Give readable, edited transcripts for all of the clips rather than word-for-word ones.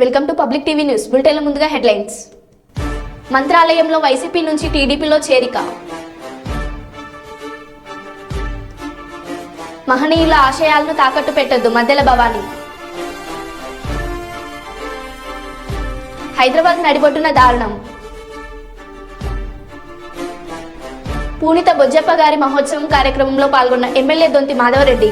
Welcome to public TV news బులెటిన్ల ముందుగా headlines. మంత్రాలయంలో YCP నుంచి టీడీపీలో చేరిక. మహనీయుల ఆశయాలను తాకట్టు పెట్టొద్దు మద్దెల భవానీ. హైదరాబాద్ నడిబొడ్డున దారుణం. పూనిత బొజ్జప్ప గారి మహోత్సవం కార్యక్రమంలో పాల్గొన్న ఎమ్మెల్యే దొంతి మాధవరెడ్డి.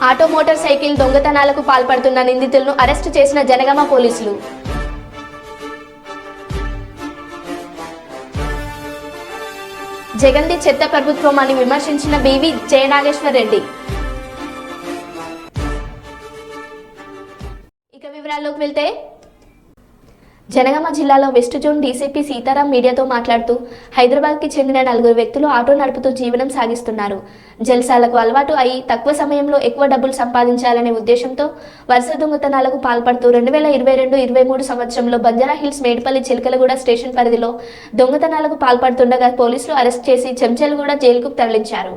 ఆటో మోటార్ సైకిల్ దొంగతనాలకు పాల్పడుతున్న నిందితులను అరెస్టు చేసిన జనగామ పోలీసులు. జగన్ది చెత్త ప్రభుత్వం అని విమర్శించిన బీవీ జయనాగేశ్వర్ రెడ్డి. ఇక వివరాల్లోకి వెళ్తే, జనగామ జిల్లాలో వెస్ట్ జోన్ డీసీపీ సీతారాం మీడియాతో మాట్లాడుతూ హైదరాబాద్కి చెందిన 4 వ్యక్తులు ఆటో నడుపుతూ జీవనం సాగిస్తున్నారు. జల్సాలకు అలవాటు అయి తక్కువ సమయంలో ఎక్కువ డబ్బులు సంపాదించాలనే ఉద్దేశంతో వరుస దొంగతనాలకు పాల్పడుతూ 2022-23 సంవత్సరంలో బంజారా హిల్స్ మేడ్పల్లి చిలకలగూడ స్టేషన్ పరిధిలో దొంగతనాలకు పాల్పడుతుండగా పోలీసులు అరెస్ట్ చేసి చెంచల్గూడ జైలుకు తరలించారు.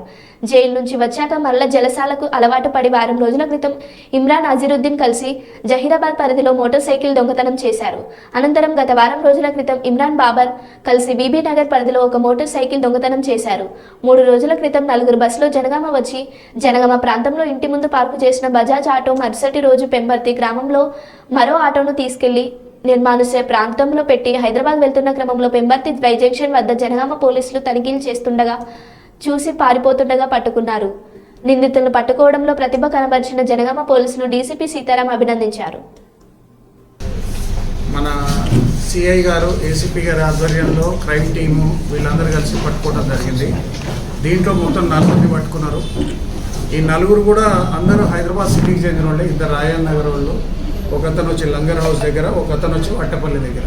జైలు నుంచి వచ్చాక మరల జలసాలకు అలవాటు పడి వారం రోజుల క్రితం ఇమ్రాన్ అజీరుద్దీన్ కలిసి జహీరాబాద్ పరిధిలో మోటార్ సైకిల్ దొంగతనం చేశారు. అనంతరం గత వారం రోజుల క్రితం ఇమ్రాన్ బాబర్ కలిసి బీబీ నగర్ పరిధిలో ఒక మోటార్ సైకిల్ దొంగతనం చేశారు. 3 రోజుల క్రితం 4 బస్సులో జనగామ వచ్చి జనగామ ప్రాంతంలో ఇంటి ముందు పార్కు చేసిన బజాజ్ ఆటో మరుసటి రోజు పెంబర్తి గ్రామంలో మరో ఆటోను తీసుకెళ్లి నిర్మానుష్య ప్రాంతంలో పెట్టి హైదరాబాద్ వెళ్తున్న క్రమంలో పెంబర్తి ద్వై జంక్షన్ వద్ద జనగామ పోలీసులు తనిఖీలు చేస్తుండగా చూసి పారిపోతుండగా పట్టుకున్నారు. నిందితులను పట్టుకోవడంలో ప్రతిభ కనబరిచిన జనగామ పోలీసులు డీసీపీ సీతారాం అభినందించారు. మన సిఐ గారు, ఏసీపీ గారి ఆధ్వర్యంలో క్రైమ్ టీము వీళ్ళందరూ కలిసి పట్టుకోవడం జరిగింది. దీంట్లో మొత్తం 4 పట్టుకున్నారు. ఈ 4 కూడా అందరూ హైదరాబాద్ సిటీకి చెందిన వాళ్ళే. 2 రాయన్ నగర్ వాళ్ళు, ఒకతను వచ్చి లంగర్ హౌస్ దగ్గర, ఒకతను వచ్చి వట్టపల్లి దగ్గర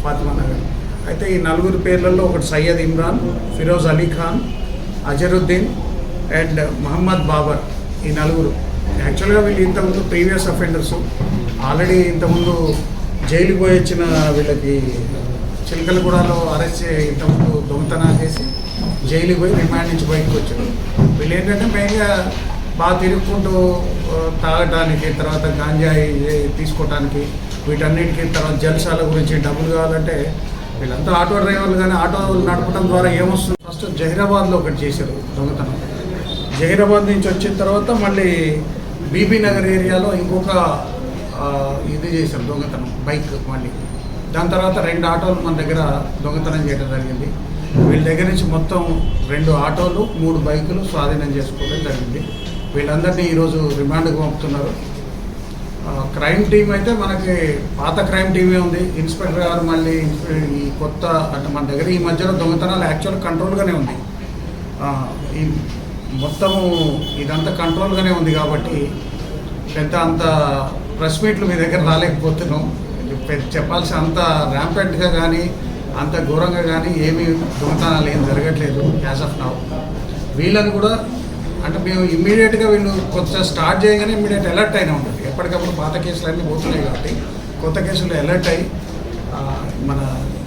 ఫాతిమా నగర్. అయితే ఈ 4 పేర్లలో ఒకటి సయ్యద్ ఇమ్రాన్, ఫిరోజ్ అలీ ఖాన్, అజరుద్దీన్ అండ్ మహమ్మద్ బాబర్. ఈ 4 యాక్చువల్గా వీళ్ళు ఇంతకుముందు ప్రీవియస్ అఫెండర్స్. ఆల్రెడీ ఇంతకుముందు జైలుకి పోయి వచ్చిన వీళ్ళకి చిలకలగూడలో అరెస్ట్ ఇంతకుముందు దొంగతనాలు చేసి జైలుకి పోయి రిమాండ్ నుంచి బయటకు వచ్చారు. వీళ్ళు ఏంటంటే మెయిన్గా బాగా తిరుగుకుంటూ తాగటానికి, తర్వాత గాంజాయి తీసుకోవటానికి, వీటన్నిటికీ, తర్వాత జల్సాల గురించి డబ్బులు కావాలంటే వీళ్ళంతా ఆటో డ్రైవర్లు. కానీ ఆటోలు నడపడం ద్వారా ఏమొస్తుంది, ఫస్ట్ జహీరాబాద్లో ఒకటి చేశారు దొంగతనం. జహీరాబాద్ నుంచి వచ్చిన తర్వాత మళ్ళీ బీబీ నగర్ ఏరియాలో ఇంకొక ఇది చేశారు దొంగతనం, బైక్. మళ్ళీ దాని తర్వాత 2 ఆటోలు మన దగ్గర దొంగతనం చేయడం జరిగింది. వీళ్ళ దగ్గర నుంచి మొత్తం 2 ఆటోలు, 3 బైకులు స్వాధీనం చేసుకోవడం జరిగింది. వీళ్ళందరినీ ఈరోజు రిమాండ్కి పంపుతున్నారు. క్రైమ్ టీమ్ అయితే మనకి పాత క్రైమ్ టీమే ఉంది. ఇన్స్పెక్టర్ గారు మళ్ళీ ఈ కొత్త అంటే మన దగ్గర ఈ మధ్యలో దొంగతనాలు యాక్చువల్ కంట్రోల్గానే ఉంది. ఈ మొత్తము ఇదంతా కంట్రోల్గానే ఉంది కాబట్టి పెద్ద అంత ప్రెస్ మీట్లు మీ దగ్గర రాలేకపోతున్నాం. చెప్పాల్సిన అంత ర్యాంపెంట్గా కానీ అంత ఘోరంగా కానీ ఏమీ దొంగతనాలు ఏం జరగట్లేదు యాజ్ ఆఫ్ నౌ. వీళ్ళని కూడా అంటే మేము ఇమ్మీడియట్గా వీళ్ళు కొత్త స్టార్ట్ చేయగానే ఇమ్మీడియట్ అలర్ట్ అయినా ఉంటుంది. ఎప్పటికప్పుడు పాత కేసులు అన్నీ పోతున్నాయి కాబట్టి కొత్త కేసులు అలర్ట్ అయ్యి మన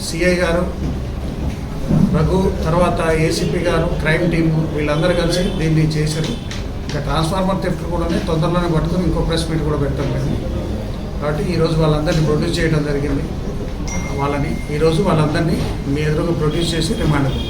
సిఐ గారు, రఘు, తర్వాత ఏసీపీ గారు, క్రైమ్ టీము వీళ్ళందరూ కలిసి దీన్ని చేశారు. ఇంకా ట్రాన్స్ఫార్మర్ థెఫ్ట్ కూడా తొందరలోనే పట్టుకుని ఇంకో ప్రెస్ మీట్ కూడా పెట్టాం మేము. కాబట్టి ఈరోజు వాళ్ళందరినీ ప్రొడ్యూస్ చేయడం జరిగింది. ఈరోజు వాళ్ళందరినీ మీ ఎదురుగా ప్రొడ్యూస్ చేసి రిమాండ్ అవుతుంది.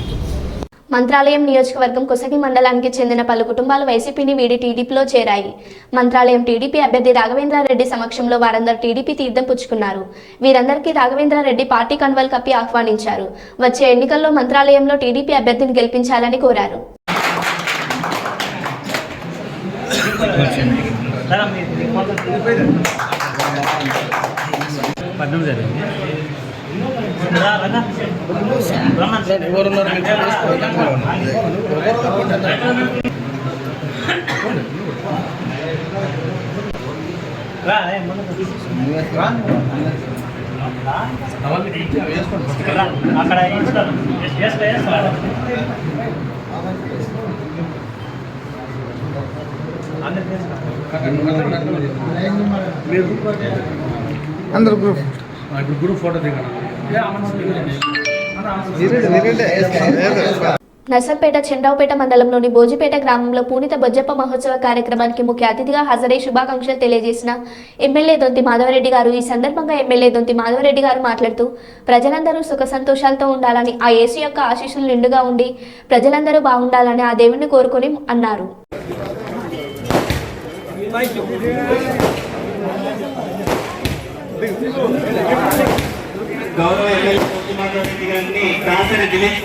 మంత్రాలయం నియోజకవర్గం కొసగి మండలానికి చెందిన పలు కుటుంబాలు వైసీపీని వీడి టీడీపీలో చేరాయి. మంత్రాలయం టీడీపీ అభ్యర్థి రాఘవేంద్రారెడ్డి సమక్షంలో వారందరూ టీడీపీ తీర్థం పుచ్చుకున్నారు. వీరందరికీ రాఘవేంద్రారెడ్డి పార్టీ కండువాలు కప్పి ఆహ్వానించారు. వచ్చే ఎన్నికల్లో మంత్రాలయంలో టీడీపీ అభ్యర్థిని గెలిపించాలని కోరారు. అందరు గ్రూప్ ఫోటో దిగండి. నర్సంపేట చంద్రావుపేట మండలంలోని బోజిపేట గ్రామంలో పూనిత బొజ్జప్ప మహోత్సవ కార్యక్రమానికి ముఖ్య అతిథిగా హాజరై శుభాకాంక్షలు తెలియజేసిన ఎమ్మెల్యే దొంతి మాధవరెడ్డి గారు. ఈ సందర్భంగా ఎమ్మెల్యే దొంతి మాధవరెడ్డి గారు మాట్లాడుతూ ప్రజలందరూ సుఖ సంతోషాలతో ఉండాలని, ఆ యేసు యొక్క ఆశీస్సులు నిండుగా ఉండి ప్రజలందరూ బాగుండాలని ఆ దేవుణ్ణి కోరుకొని అన్నారు. గౌరవ ఎమ్మెల్యే మాధవరెడ్డి గారిని దాసరి దినేష్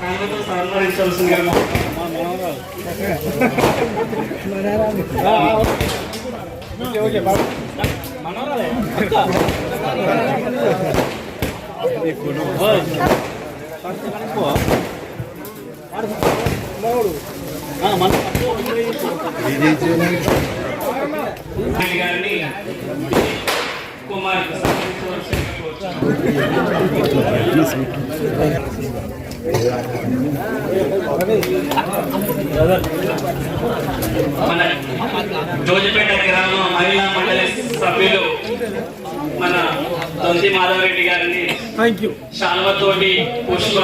కాంగ్రెస్ సన్మానించవలసిందిగా గారిని కుమార్ మన జోజిపేట గ్రామ మహిళా మండలి సభ్యులు మన దొంతి మాధవరెడ్డి గారిని శాల్వతోటి పుష్ప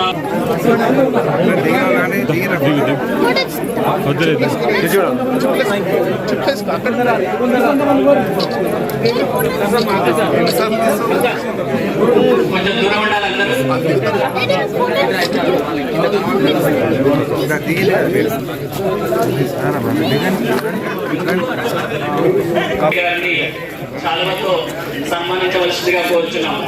కొంచెం దూరం ఉండాలి అందరూ. గారిని శాలువతో సన్మానించవలసిందిగా కోరుచున్నాము.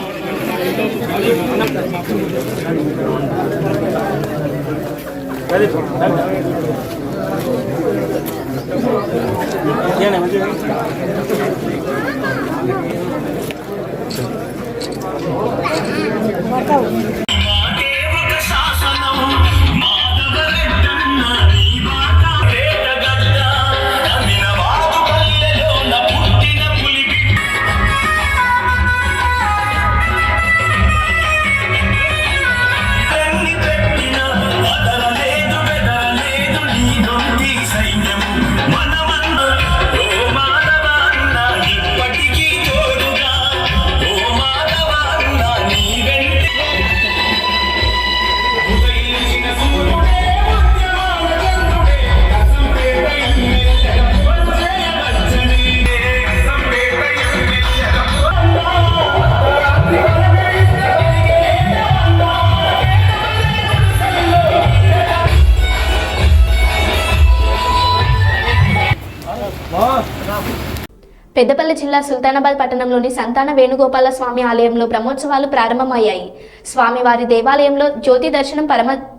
పెద్దపల్లి జిల్లా సుల్తానాబాద్ పట్టణంలోని సంతాన వేణుగోపాల స్వామి ఆలయంలో బ్రహ్మోత్సవాలు ప్రారంభమయ్యాయి. స్వామివారి దేవాలయంలో జ్యోతి దర్శనం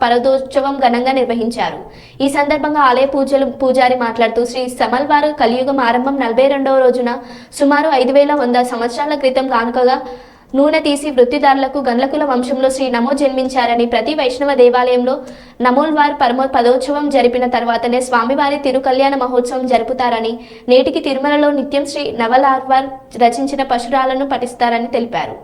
పరదోత్సవం ఘనంగా నిర్వహించారు. ఈ సందర్భంగా ఆలయ పూజారి మాట్లాడుతూ శ్రీ సమల్వారు కలియుగం ఆరంభం 42వ రోజున సుమారు 5100 సంవత్సరాల క్రితం కానుకగా నూనె తీసి వృత్తిదారులకు గండ్లకుల వంశంలో శ్రీ నమో జన్మించారని, ప్రతి వైష్ణవ దేవాలయంలో నమోల్వార్ పదోత్సవం జరిపిన తర్వాతనే స్వామివారి తిరుకల్యాణ మహోత్సవం జరుపుతారని, నేటికి తిరుమలలో నిత్యం శ్రీ నవలార్వార్ రచించిన పశురాలను పఠిస్తారని తెలిపారు.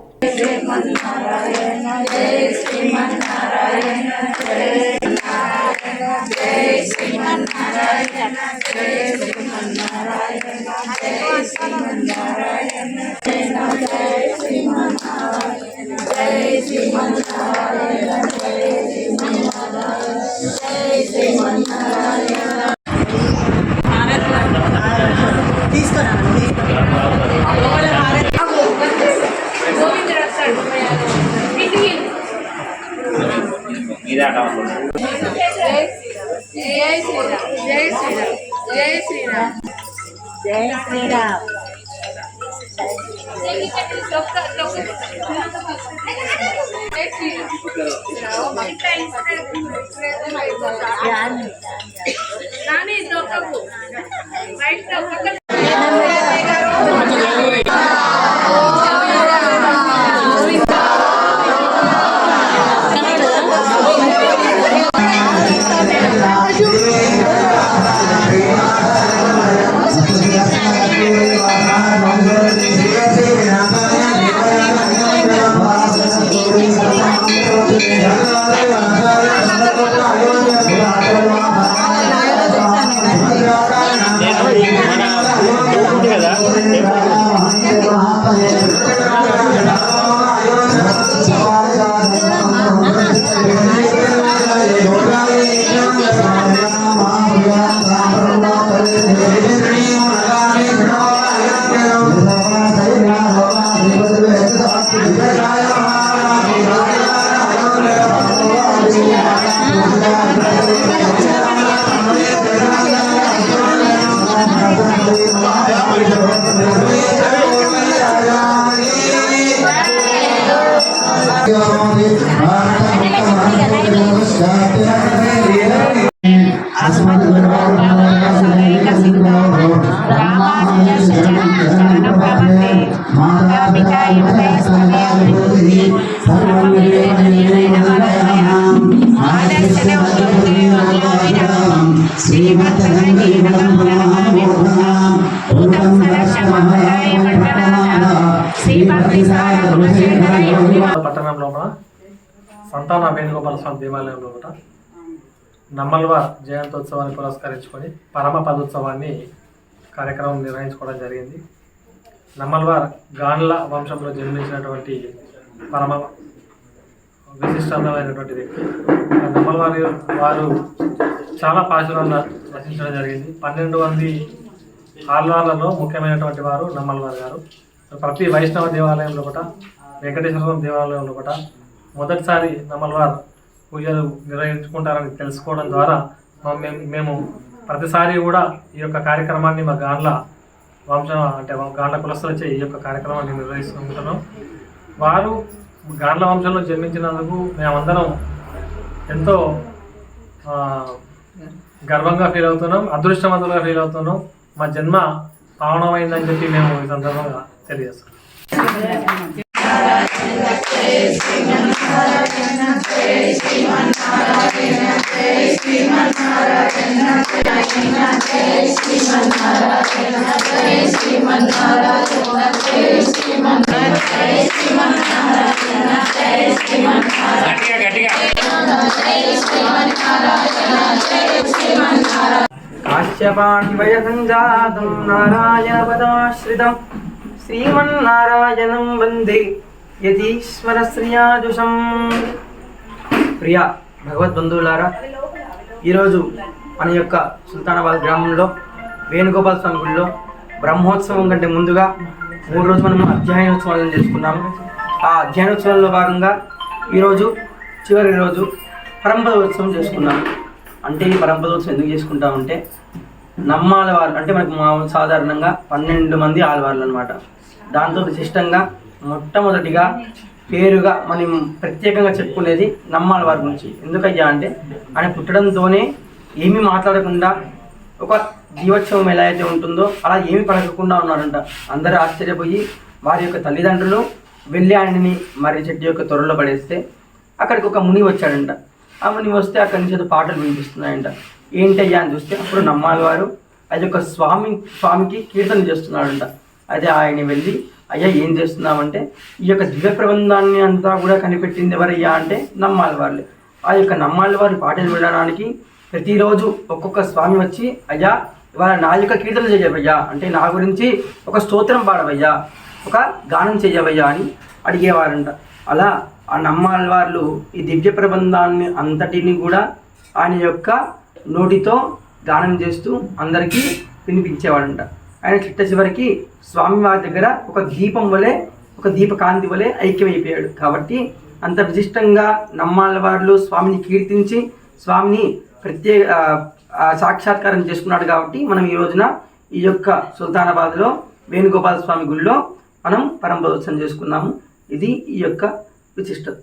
పట్టణం లోపల సంతాన వేణుగోపాల స్వామి దేవాలయం లోపల నమ్మల్వార్ జయంతోత్సవాన్ని పురస్కరించుకొని పరమ పదోత్సవాన్ని కార్యక్రమం నిర్వహించుకోవడం జరిగింది. నమ్మల్వార్ గాన్ల వంశంలో జన్మించినటువంటి పరమ విశిష్టమైనటువంటి వ్యక్తి. నమ్మల్వారి వారు చాలా పాశురాలను రచించడం జరిగింది. 12 మంది ఆళ్వార్లలో ముఖ్యమైనటువంటి వారు నమ్మల్వార్ గారు. ప్రతి వైష్ణవ దేవాలయం లోపల, వెంకటేశ్వర దేవాలయం లోపల మొదటిసారి నమ్మల్వార్ పూజలు నిర్వహించుకుంటారని తెలుసుకోవడం ద్వారా మేము ప్రతిసారి కూడా ఈ యొక్క కార్యక్రమాన్ని మా గాన్ల వంశం అంటే గాన్ల కులస్తులచే ఈ యొక్క కార్యక్రమాన్ని నిర్వహిస్తుంటున్నాం. వారు గాన్ల వంశంలో జన్మించినందుకు మేమందరం ఎంతో గర్వంగా ఫీల్ అవుతున్నాం, అదృష్టవంతులుగా ఫీల్ అవుతున్నాం. మా జన్మ పావనమైందని చెప్పి మేము ఈ సందర్భంగా తెలియజేస్తాం. కాశ్యపాన్వయ సంజాతం నారాయణ పదాశ్రితం శ్రీమన్నారాయణం వందే యతీశ్వర శ్రియాజుషం. ప్రియ భగవద్బంధువులారా, ఈరోజు మన యొక్క సుల్తానాబాద్ గ్రామంలో వేణుగోపాల స్వామి గుడిలో బ్రహ్మోత్సవం కంటే ముందుగా 3 రోజులు మనం అధ్యయనోత్సవాలను చేసుకున్నాము. ఆ అధ్యయనోత్సవంలో భాగంగా ఈరోజు చివరి రోజు పరంపదోత్సవం చేసుకున్నాము. అంటే ఈ పరంపదోత్సవం ఎందుకు చేసుకుంటామంటే, నమ్మాలవారు అంటే మనకు సాధారణంగా 12 మంది ఆలవార్లు అనమాట. దాంతో విశిష్టంగా మొట్టమొదటిగా పేరుగా మనం ప్రత్యేకంగా చెప్పుకునేది నమ్మాలవారి గురించి. ఎందుకయ్యా అంటే ఆయన పుట్టడంతోనే ఏమీ మాట్లాడకుండా ఒక జీవోత్సవం ఎలా అయితే ఉంటుందో అలా ఏమీ పలకకుండా ఉన్నారంట. అందరూ ఆశ్చర్యపోయి వారి యొక్క తల్లిదండ్రులు వెళ్ళి ఆయనని మర్రి చెట్టు యొక్క త్వరలో పడేస్తే అక్కడికి ఒక ముని వచ్చాడంట. ఆ ముని వస్తే అక్కడి నుంచి పాటలు వినిపిస్తున్నాయంట. ఏంటయ్యా అని చూస్తే అప్పుడు నమ్మాలవారు అది ఒక స్వామికి కీర్తన చేస్తున్నాడంట. అయితే ఆయన వెళ్ళి, అయ్యా ఏం చేస్తున్నామంటే, ఈ యొక్క దివ్య ప్రబంధాన్ని అంతా కూడా కనిపెట్టింది ఎవరయ్యా అంటే నమ్మాలవార్లే. ఆ యొక్క నమ్మాలవారి పాటలు వినడానికి ప్రతిరోజు ఒక్కొక్క స్వామి వచ్చి, అయ్యా ఇవాళ నా యొక్క కీర్తన చేయవయ్యా, అంటే నా గురించి ఒక స్తోత్రం పాడవయ్యా, ఒక గానం చెయ్యవయ్యా అని అడిగేవారంట. అలా ఆ నమ్మాలవార్లు ఈ దివ్య ప్రబంధాన్ని అంతటిని కూడా ఆయన యొక్క నోటితో గానం చేస్తూ అందరికీ వినిపించేవాడంట. ఆయన చిట్ట చివరికి స్వామివారి దగ్గర ఒక దీపం వలె, ఒక దీపకాంతి వలె ఐక్యమైపోయాడు. కాబట్టి అంత విశిష్టంగా నమ్మాలవార్లు స్వామిని కీర్తించి స్వామిని సాక్షాత్కారం చేసుకున్నాడు. కాబట్టి మనం ఈ రోజున ఈ యొక్క సుల్తానాబాద్లో వేణుగోపాల స్వామి గుడిలో మనం పరంపదోత్సవం చేసుకున్నాము. ఇది ఈ యొక్క విశిష్టత.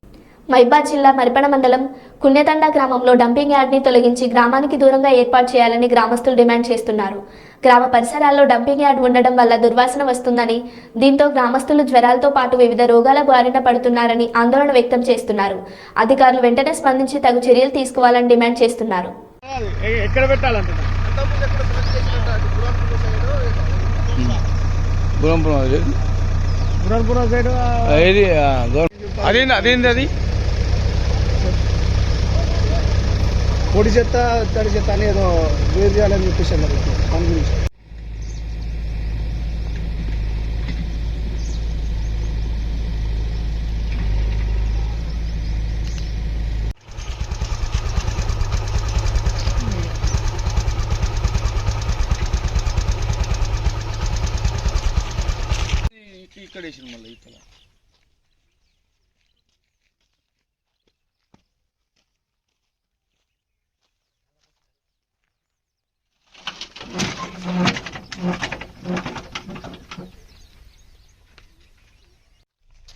మైబాద్ జిల్లా మరిపడ మండలం కున్యతండ గ్రామంలో డంపింగ్ యార్డ్ని తొలగించి గ్రామానికి దూరంగా ఏర్పాటు చేయాలని గ్రామస్తులు డిమాండ్ చేస్తున్నారు. గ్రామ పరిసరాల్లో డంపింగ్ యార్డ్ ఉండడం వల్ల దుర్వాసన వస్తుందని, దీంతో గ్రామస్తులు జ్వరాలతో పాటు వివిధ రోగాల బారిన పడుతున్నారని ఆందోళన వ్యక్తం చేస్తున్నారు. అధికారులు వెంటనే స్పందించి తగు చర్యలు తీసుకోవాలని డిమాండ్ చేస్తున్నారు. అదేంటి పొడి చెత్త తడి చెత్త అని ఏదో వేరు చేయాలని చెప్పేసి అన్నారు దాని గురించి. ఇక్కడ వేసిన మళ్ళీ ఇతల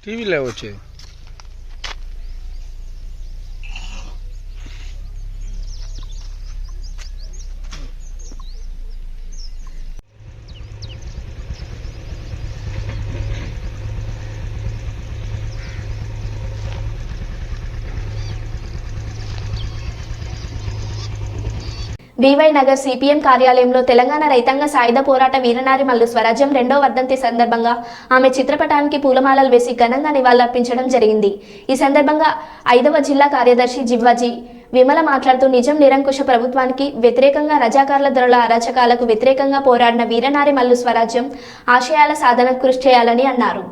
టీవీలో వచ్చేది బీవై నగర్ సిపిఎం కార్యాలయంలో తెలంగాణ రైతాంగ సాయుధ పోరాట వీరనారి మల్లు స్వరాజ్యం 2వ వర్ధంతి సందర్భంగా ఆమె చిత్రపటానికి పూలమాలలు వేసి ఘనంగా నివాళులర్పించడం జరిగింది. ఈ సందర్భంగా 5వ జిల్లా కార్యదర్శి జివ్వాజీ విమల మాట్లాడుతూ నిజం నిరంకుశ ప్రభుత్వానికి వ్యతిరేకంగా రజాకార్ల దొరల అరాచకాలకు వ్యతిరేకంగా పోరాడిన వీరనారి మల్లు స్వరాజ్యం ఆశయాల సాధనకు కృషి చేయాలని అన్నారు.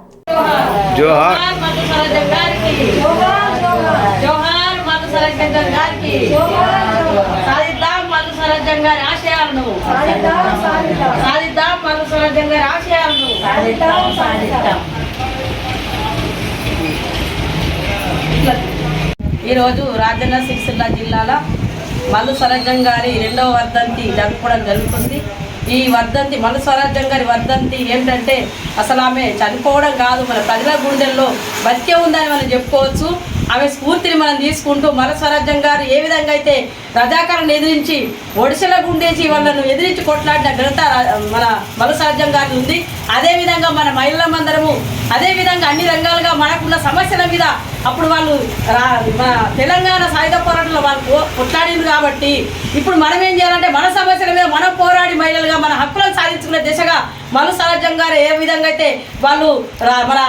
ఈరోజు రాజన్న సిరిసిల్ల జిల్లాలో మల్లు స్వరాజ్యం గారి 2వ వర్ధంతి జరుపుకోవడం జరుగుతుంది. ఈ వర్ధంతి మల్లు స్వరాజ్యం గారి వర్ధంతి ఏంటంటే అసలు ఆమె చనిపోవడం కాదు, మన ప్రజల గుండెల్లో బతికే ఉందని మనం చెప్పుకోవచ్చు. ఆమె స్ఫూర్తిని మనం తీసుకుంటూ మల్లు స్వరాజ్యం గారు ఏ విధంగా అయితే రజాకారులను ఎదిరించి ఒడిశల గుండేసి వాళ్ళను ఎదిరించి కొట్లాడిన ఘనత మన మల్లు స్వరాజ్యం గారి ఉంది. అదేవిధంగా మన మహిళలందరము అదేవిధంగా అన్ని రంగాలుగా మనకున్న సమస్యల మీద అప్పుడు వాళ్ళు మన తెలంగాణ సాయుధ పోరాటంలో వాళ్ళు కొట్లాడింది కాబట్టి ఇప్పుడు మనం ఏం చేయాలంటే మన సమస్యల మీద మనం పోరాడి మహిళలుగా మన హక్కులను సాధించుకునే దిశగా మల్లు స్వరాజ్యం గారు ఏ విధంగా అయితే వాళ్ళు మన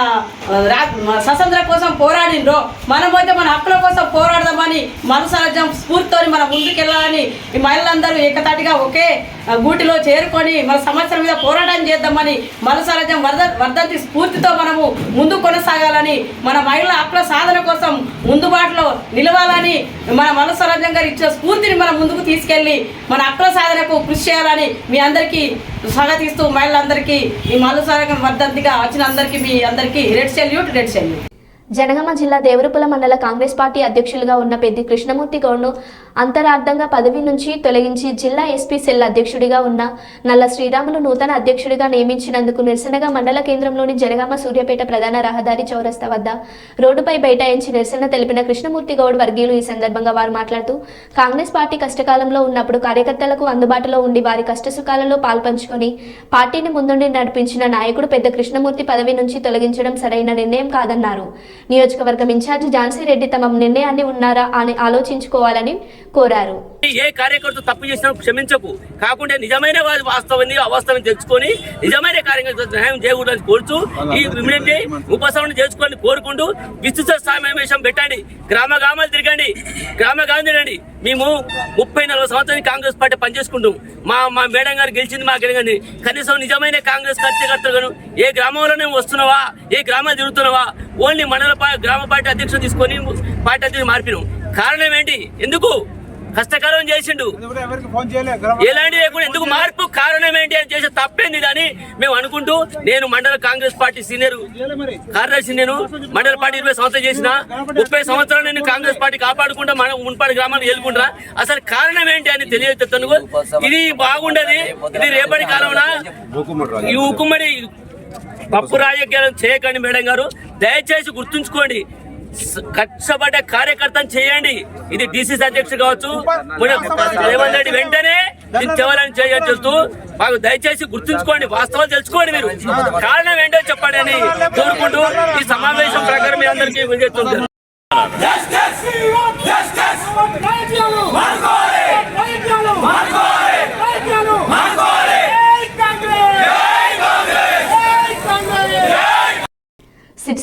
స్వతంత్రం కోసం పోరాడినరో మనమైతే మన హక్కుల కోసం పోరాడదామని మల్లు స్వరాజ్యం స్ఫూర్తితో మనం ముందుకెళ్ళాలని ఈ మహిళలందరూ ఏకతాటిగా ఒకే గూటిలో చేరుకొని మన సమస్యల మీద పోరాటం చేద్దామని మల్లు స్వరాజ్యం వర్ధంతి స్ఫూర్తితో మనము ముందు కొనసాగాలని మన మహిళల హక్కుల సాధన కోసం ముందుబాటులో నిలవాలని మన మల్లు స్వరాజ్యం గారు ఇచ్చిన స్ఫూర్తిని మనం ముందుకు తీసుకెళ్ళి మన హక్కుల సాధనకు కృషి చేయాలని మీ అందరికీ స్వాగతిస్తూ మహిళలందరికీ ఈ మల్లు స్వరాజ్యం వర్ధంతిగా వచ్చిన అందరికీ మీ అందరికీ రెడ్ సెల్యూట్. జనగామ జిల్లా దేవరపుల మండల కాంగ్రెస్ పార్టీ అధ్యక్షులుగా ఉన్న పెద్ది కృష్ణమూర్తి గౌడ్ను అంతరార్థంగా పదవి నుంచి తొలగించి జిల్లా ఎస్పీ సెల్ అధ్యక్షుడిగా ఉన్న నల్ల శ్రీరాములు నూతన అధ్యక్షుడిగా నియమించినందుకు నిరసనగా మండల కేంద్రంలోని జనగామ సూర్యాపేట ప్రధాన రహదారి చౌరస్తా వద్ద రోడ్డుపై బైఠాయించి నిరసన తెలిపిన కృష్ణమూర్తి గౌడ్ వర్గీయులు ఈ సందర్భంగా వారు మాట్లాడుతూ కాంగ్రెస్ పార్టీ కష్టకాలంలో ఉన్నప్పుడు కార్యకర్తలకు అందుబాటులో ఉండి వారి కష్టసుఖాలలో పాల్పంచుకొని పార్టీని ముందుండి నడిపించిన నాయకుడు పెద్ద కృష్ణమూర్తి పదవి నుంచి తొలగించడం సరైన నిర్ణయం కాదన్నారు. నియోజకవర్గం ఇన్ఛార్జి ఝాన్సీ రెడ్డి తమ నిర్ణయాన్ని ఉన్నారా అని ఆలోచించుకోవాలని కోరారు. ఏ కార్యకర్త తప్పు చేసినా క్షమించకు, కాకుండా నిజమైన వాస్తవాన్ని అవాస్తవాన్ని తెలుసుకొని నిజమైన కార్యకర్త న్యాయం చేయకూడదని కోరుతూ ఈ ఇమ్మీడియట్లీ ఉపశమనం చేసుకోవాలని కోరుకుంటూ విస్తృత సమావేశం పెట్టండి, గ్రామాలు తిరగండి. మేము 30-40 సంవత్సరాలు కాంగ్రెస్ పార్టీ పనిచేసుకుంటాం. మా మేడం గారు గెలిచింది మా గెలిచింది. కనీసం నిజమైన కాంగ్రెస్ కార్యకర్తలు ఏ గ్రామంలోనే వస్తున్నావా, ఏ గ్రామాలు తిరుగుతున్నావా, ఓన్లీ మండల గ్రామ పార్టీ అధ్యక్షుడు తీసుకొని పార్టీ అధ్యక్షుడు మార్పినాం. కారణం ఏంటి? ఎందుకు కష్టకాలం చేసిండు, ఎలాంటి లేకుండా ఎందుకు మార్పు కారణం ఏంటి అని చేసే తప్పేంది అని మేము అనుకుంటూ, నేను మండల కాంగ్రెస్ పార్టీ సీనియర్ కార్యదర్శి, నేను మండల పార్టీ 20 సంవత్సరాలు చేసిన 30 సంవత్సరాలు నేను కాంగ్రెస్ పార్టీ కాపాడుకుంటా మన మున్పాడు గ్రామాలు వెళ్ళుకుంటా. అసలు కారణం ఏంటి అని తెలియజేస్తాను. ఇది బాగుండదు, ఇది రేపటి కాలంలో ఈ ఉక్కుమ్మడి పప్పు రాజకీయాలను చేయకండి. మేడం గారు దయచేసి గుర్తుంచుకోండి, కష్టపడ్డ కార్యకర్తను చేయండి. ఇది డిసిసి అధ్యక్షుడు కావచ్చు, రేవంత్ రెడ్డి వెంటనే చేయాలని చేస్తూ మాకు దయచేసి గుర్తుంచుకోండి, వాస్తవాలు తెలుసుకోండి, మీరు కారణం ఏంటో చెప్పండి అని కోరుకుంటూ ఈ సమావేశం ప్రకారం మీ అందరికీ విజేస్తుంది.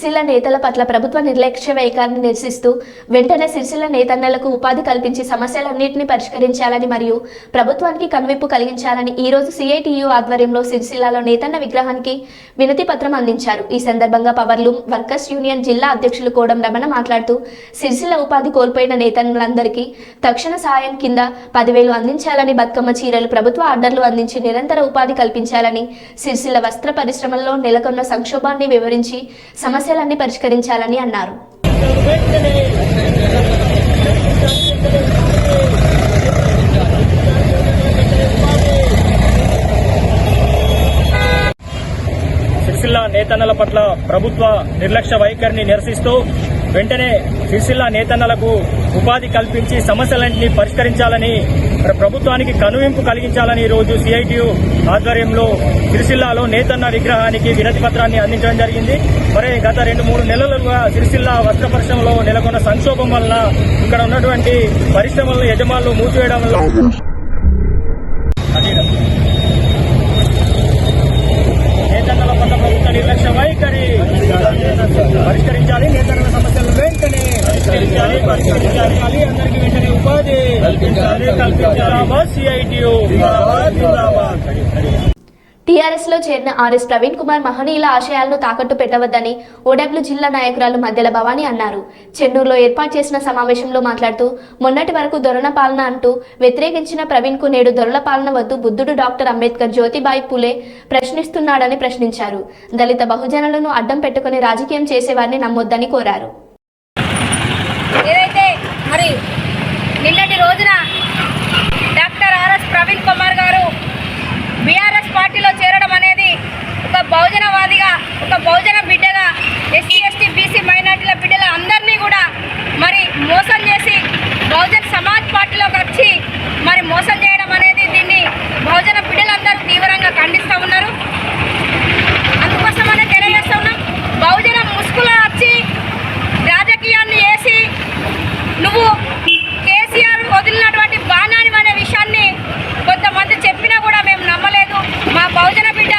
సిరిసిల్ల నేతల పట్ల ప్రభుత్వ నిర్లక్ష్య వైఖరిని నిరసిస్తూ వెంటనే సిరిసిల్ల నేతన్నలకు ఉపాధి కల్పించి సమస్యలన్నింటినీ పరిష్కరించాలని మరియు ప్రభుత్వానికి కనువిప్పు కలిగించాలని ఈ రోజు సిఐటియు ఆధ్వర్యంలో సిరిసిల్లలో నేతన్న విగ్రహానికి వినతి పత్రం అందించారు. ఈ సందర్భంగా పవర్లూమ్ వర్కర్స్ యూనియన్ జిల్లా అధ్యక్షులు కోడం రమణ మాట్లాడుతూ సిరిసిల్ల ఉపాధి కోల్పోయిన నేతన్నలందరికీ తక్షణ సహాయం కింద 10,000 అందించాలని, బతుకమ్మ చీరలు ప్రభుత్వ ఆర్డర్లు అందించి నిరంతర ఉపాధి కల్పించాలని, సిరిసిల్ల వస్త్ర పరిశ్రమల్లో నెలకొన్న సంక్షోభాన్ని వివరించి సమస్యలన్నీ పరిష్కరించాలని అన్నారు. సిరిసిల్ల నేతన్నల పట్ల ప్రభుత్వ నిర్లక్ష్య వైఖరిని నిరసిస్తూ వెంటనే సిరిసిల్ల నేతన్నలకు ఉపాధి కల్పించి సమస్యలన్నింటినీ పరిష్కరించాలని, ప్రభుత్వానికి కనువింపు కలిగించాలని ఈరోజు సిఐటియు ఆధ్వర్యంలో సిరిసిల్లాలో నేతన్న విగ్రహానికి వినతి పత్రాన్ని అందించడం జరిగింది. మరి గత 2-3 నెలలుగా సిరిసిల్ల వస్త్ర పరిశ్రమలో నెలకొన్న సంక్షోభం వలన ఇక్కడ ఉన్నటువంటి పరిశ్రమలను యజమానులు మూసివేయడం వల్ల నేతన్నల పట్ల ప్రభుత్వ నిర్లక్ష్య వైఖరి పరిష్కరించాలి. నేతన్నల సమస్యలను వెంటనే పరిష్కరించాలి. అందరికీ వెంటనే ఉపాధి కల్పించాలి. సిఐటియు టీఆర్ఎస్ లో చేరిన ఆర్ఎస్ ప్రవీణ్ కుమార్ మహనీయుల ఆశయాలను తాకట్టు పెట్టవద్దని ఓడబ్ల్యూ జిల్లా నాయకురాలు మధ్యల భవానీ అన్నారు. చెన్నూరులో ఏర్పాటు చేసిన సమావేశంలో మాట్లాడుతూ మొన్నటి వరకు దొరల పాలన అంటూ వ్యతిరేకించిన ప్రవీణ్ కు నేడు దొరల పాలన వద్దు, బుద్ధుడు డాక్టర్ అంబేద్కర్ జ్యోతిబాయి పూలే ప్రశ్నిస్తున్నాడని ప్రశ్నించారు. దళిత బహుజనులను అడ్డం పెట్టుకుని రాజకీయం చేసేవారిని నమ్మొద్దని కోరారు. ఏదైతే మరి నిన్నటి రోజున డాక్టర్ ఆర్ఎస్ ప్రవీణ్ కుమార్ గారు బీఆర్ఎస్ పార్టీలో చేరడం అనేది ఒక బహుజనవాదిగా, ఒక బహుజన బిడ్డగా, ఎస్సీ ఎస్టీ బీసీ మైనార్టీల బిడ్డల అందరినీ కూడా మరి మోసం చేసి బహుజన్ సమాజ్ పార్టీలోకి వచ్చి మరి మోసం చేయడం అనేది దీన్ని బహుజన బిడ్డలందరూ తీవ్రంగా ఖండిస్తూ ఉన్నారు. అందుకోసమనే తెలియజేస్తూ ఉన్నాం, బహుజన ముసుగులో వచ్చి రాజకీయాన్ని వేసి నువ్వు కేసీఆర్ వదిలినటువంటి బాణాని అనే విషయాన్ని కొంతమంది చెప్పినా కూడా మేము నమ్మలేదు. మా బహుజన బిడ్డ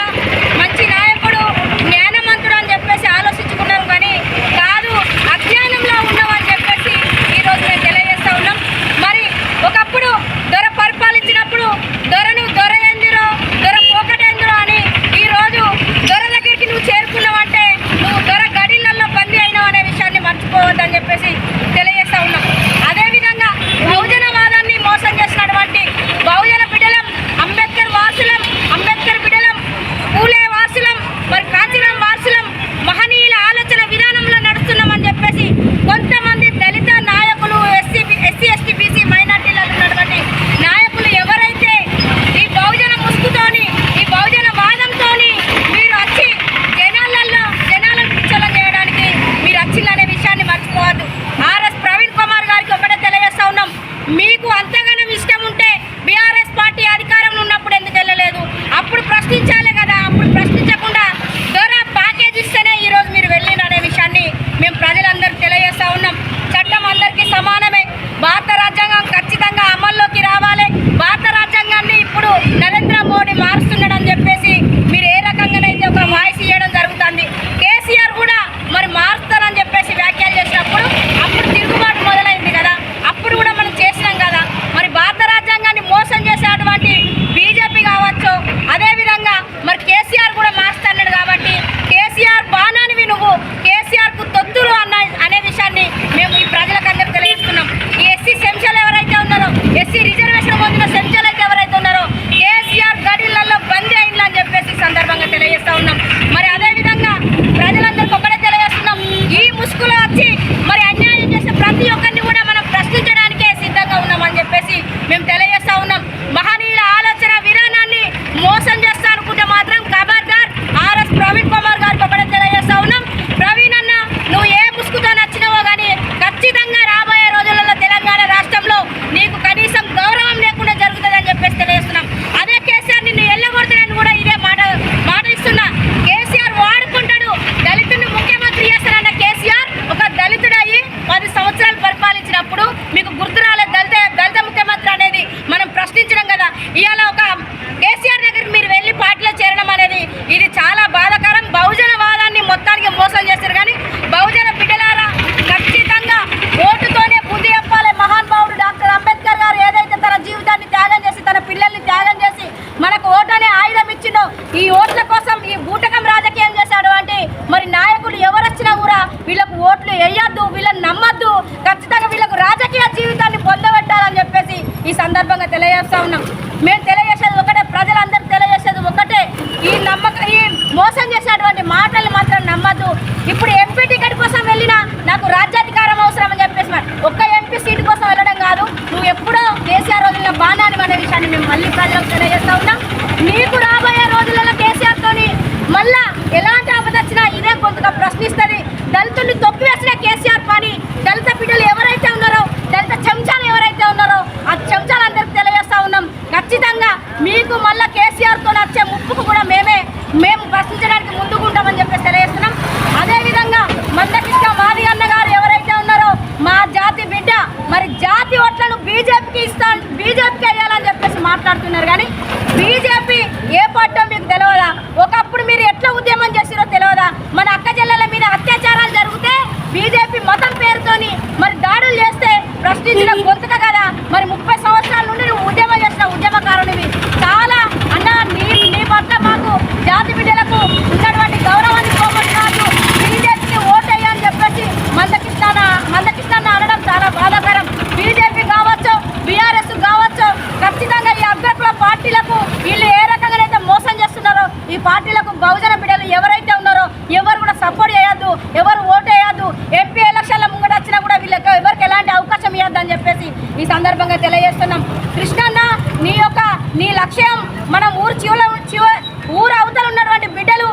మంచి నాయకుడు, జ్ఞానవంతుడు అని చెప్పేసి ఆలోచించుకున్నాం, కానీ కాదు, అజ్ఞానంలో ఉన్నామని చెప్పేసి ఈరోజు మేము తెలియజేస్తూ ఉన్నాం. మరి ఒకప్పుడు దొర పరిపాలించినప్పుడు దొరను దొర ఎందిరో, దొర పోకటెందిరో అని ఈరోజు దొర దగ్గరికి నువ్వు చేరుకున్నావంటే నువ్వు దొర గడిలలో బందీ అయినావు అనే విషయాన్ని మర్చిపోవద్దని చెప్పేసి తెలియజేస్తూ ఉన్నాం. అదేవిధంగా బహుజనవాదాన్ని మోసం చేసినటువంటి బహుజన బిడ్డలం, అంబేద్కర్ వాసులం, అంబేద్కర్ బిడ్డలం, పూలే వాసులం, మరి కాంచీరాం వాసులం, మహనీయుల ఆలోచన విధానంలో నడుస్తున్నామని చెప్పేసి కొంతమంది దళిత నాయకులు, ఎస్సీ ఎస్టీ బీసీ మైనార్టీలలో ఉన్నటువంటి నాయకులు ఎవరైతే ఈ బహుజన ముసుగుతోని, ఈ బహుజన వాదంతోని మీరు వచ్చి జనాలను పిచ్చలం చేయడానికి మీరు వచ్చిందనే విషయాన్ని మర్చిపోవద్దు. ఆర్ఎస్ ప్రవీణ్ కుమార్ గారికి ఒకటే తెలియజేస్తా ఉన్నాం, మీకు అంతగానం ఇష్టం ఉంటే బీఆర్ఎస్ పార్టీ అధికారంలో ఉన్నప్పుడు ఎందుకు వెళ్ళలేదు? అప్పుడు ప్రశ్నించాలి కదా. అప్పుడు ప్రశ్నించకుండా దొర ప్యాకేజ్ ఇస్తేనే ఈరోజు మీరు వెళ్ళిన అనే విషయాన్ని మేము ప్రజలందరికీ తెలియజేస్తా ఉన్నాం. చట్టం అందరికీ సమానమే. భారత రాజ్యాంగం ఖచ్చితంగా అమల్లోకి రావాలి. భారత రాజ్యాంగాన్ని ఇప్పుడు నరేంద్ర మోడీ మారుస్తున్నాడని చెప్పేసి మీరు ఏ రకంగానైతే ఒక వాయిస్ ఇవ్వడం జరుగుతుంది. కేసీఆర్ కూడా మరి మారుస్తారని చెప్పేసి వ్యాఖ్యలు చేసినప్పుడు అప్పుడు తిరుగుబాటు మొదలైంది కదా, అప్పుడు కూడా మనం చేసినాం కదా. మరి భారత రాజ్యాంగాన్ని మోసం చేసేటువంటి బీజేపీ కావచ్చు, అదేవిధంగా మరి కేసీఆర్ కూడా మారుస్తున్నాడు కాబట్టి కేసీఆర్ బాణానివి నువ్వు, కేసీఆర్కు తొత్తులు అనే విషయాన్ని మేము ఈ ప్రజలకు అందరూ తెలియజేస్తున్నాం. ఈ ఎస్సీ సెంచలు ఎవరైతే ఉన్నారో, ఎస్సీ రిజర్వేషన్ పొందిన సెంచలు అయితే ఎవరైతే ఉన్నారో కేసీఆర్ గడిలలో బందీ అయిందని అని చెప్పేసి సందర్భంగా తెలియజేస్తా ఉన్నాం. మరి అదేవిధంగా ప్రజలందరికీ ఒకటే తెలియజేస్తున్నాం, ఈ ముసుగులో వచ్చి మరి అన్యాయం చేసే ప్రతి ఒక్కరిని కూడా మనం ప్రశ్నించడానికే సిద్ధంగా ఉన్నామని చెప్పేసి మేము తెలియజేస్తా ఉన్నాం. మహనీయుల ఆలోచన విధానాన్ని మోసం చేస్తా అనుకుంటే మాత్రం ఖబర్దార్. ఆర్ఎస్ ప్రవీణ్ కుమార్ గారికి ఒకటే తెలియజేస్తా ఉన్నాం, ప్రవీణ్ అన్న నువ్వు ఏ ముసుగుతో నచ్చినావో కానీ ఖచ్చితంగా రాబోయే రోజులలో తెలంగాణ రాష్ట్రంలో నీకు కనీసం గౌరవం లేకుండా జరుగుతుందని చెప్పేసి తెలియజేస్తున్నాం. అదే కేసీఆర్ నిన్ను ఎల్లగొడతాడని కూడా ఇదే మాట ఇస్తున్నా. కేసీఆర్ వాడుకుంటాడు, దళితుడిని ముఖ్యమంత్రి చేస్తానన్న కేసీఆర్ ఒక దళితుడయ్యి 10 సంవత్సరాలు పరిపాలించినప్పుడు మీకు గుర్తు రాలేదు దళిత ముఖ్యమంత్రి అనేది మనం ప్రశ్నించడం కదా. ఇవాళ ఒక కేసీఆర్ దగ్గరికి మీరు వెళ్ళి పార్టీలో చేరడం అనేది ఇది చాలా బాధాకరం. పార్టీలకు బహుజన బిడ్డలు ఎవరైతే ఉన్నారో ఎవరు కూడా సపోర్ట్ చేయొద్దు, ఎవరు ఓటు వేయద్దు, ఎంపీ ఎలక్షన్ల ముంగట వచ్చినా కూడా వీళ్ళకి ఎవరికి ఎలాంటి అవకాశం ఇవ్వద్దని చెప్పేసి ఈ సందర్భంగా తెలియజేస్తున్నాం. కృష్ణన్న నీ లక్ష్యం మనం ఊరు అవతల ఉన్నటువంటి బిడ్డలు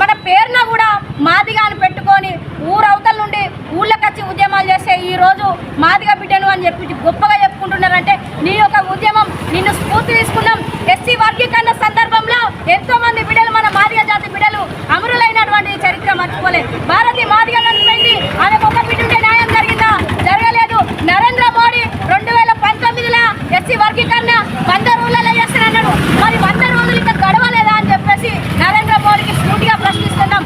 మన పేరున కూడా మాదిగా అని పెట్టుకొని ఊరు అవతల నుండి ఊళ్ళకి వచ్చి ఉద్యమాలు చేస్తే ఈ రోజు మాదిగా బిడ్డను అని చెప్పి గొప్పగా చెప్పుకుంటున్నారంటే నీ యొక్క ఉద్యమం నిన్ను స్ఫూర్తి తీసుకున్నాం. ఎస్సీ వర్గీకరణ సందర్భంలో ఎంతో మంది బిడ్డలు మన మాదిగా జాతి బిడ్డలు అమరులైనటువంటి చరిత్ర మర్చిపోలే. భారతి మాదిగా చనిపోయింది, ఆమెకు ఒక బిడ్డ ఉంటే న్యాయం జరిగిందా? జరగలేదు. నరేంద్ర మోడీ 2019లో ఎస్సీ వర్గీకరణ 100 రోజులలో చేస్తానన్నాడు. మరి 100 రోజులు ఇంకా గడవలేదా అని చెప్పేసి నరేంద్ర మోడీకి సూటిగా ప్రశ్నిస్తున్నాం.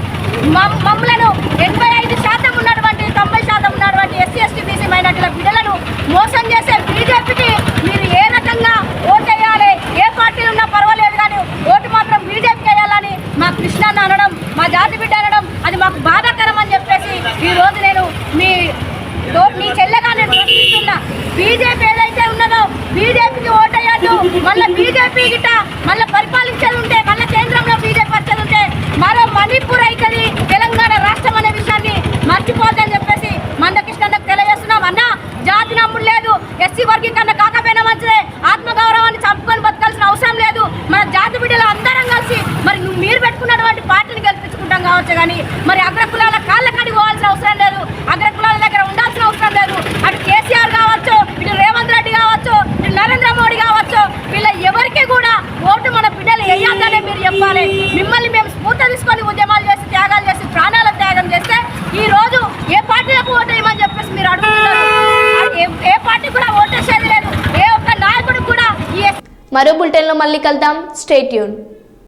మమ్మలను 85% ఉన్నటువంటి 90% ఉన్నటువంటి ఎస్సీ ఎస్టీ బీసీ మైనార్టీల బిడ్డలను మోసం చేసే బీజేపీకి మీరు ఏ రకంగా ఓటు వేయాలి, ఏ పార్టీలు ఉన్నా పర్వాలేదు కానీ ఓటు మాత్రం బీజేపీకి వేయాలని మా కృష్ణన్న అనడం, మా జాతి బిడ్డ అనడం అది మాకు బాధాకరం అని చెప్పేసి ఈరోజు నేను మీ చెల్లెగా నేను ప్రశ్నిస్తున్నా. బీజేపీ ఏదైతే ఉన్నదో బీజేపీకి ఓటేయద్దు. మళ్ళీ బీజేపీ గిట్ట మళ్ళీ పరిపాలించేది ఉంటే, మళ్ళీ కేంద్రంలో బీజేపీ వచ్చేది ఉంటే మరో మణిపూర్ అవుతుంది తెలంగాణ రాష్ట్రం అనే విషయాన్ని మర్చిపోద్దని చెప్పేసి మందకృష్ణకు తెలియజేస్తున్నాం. అన్న జాతి నమ్ముడు లేదు, ఎస్సీ వర్గీకరణ కాకపోయినా మంచిదే, ఆత్మగౌరవాన్ని చంపుకొని బతకాల్సిన అవసరం లేదు. మన జాతి బిడ్డలు అందరం కలిసి మరి మీరు పెట్టుకున్నటువంటి పార్టీని గెలిపించుకుంటాం కావచ్చు కానీ మరి అగ్రకులాల కాళ్ళ కాడికి పోవాల్సిన అవసరం లేదు, అగ్రకులాల దగ్గర ఉండాల్సిన అవసరం లేదు. అటు కేసీఆర్ కావచ్చు, ఇటు రేవంత్ రెడ్డి కావచ్చు, ఇటు నరేంద్ర మోడీ కావచ్చు, వీళ్ళ ఎవరికి కూడా ఓటు మన బిడ్డలు వేయాలనే మీరు చెప్పాలి. మిమ్మల్ని మేము స్ఫూర్తి తీసుకొని ఉద్యమాలు చేసి త్యాగాలు చేసి ప్రాణాల త్యాగం చేస్తే ఈ రోజు ఏ పార్టీలకు ఓటు వేయమని చెప్పేసి మీరు అడుగుతున్నారు. ఏ పార్టీ కూడా ఓటేసేది లేదు, ఏ ఒక్క నాయకుడు కూడా. మరో బులెటిన్లో మళ్ళీ కలుద్దాం. Stay tune.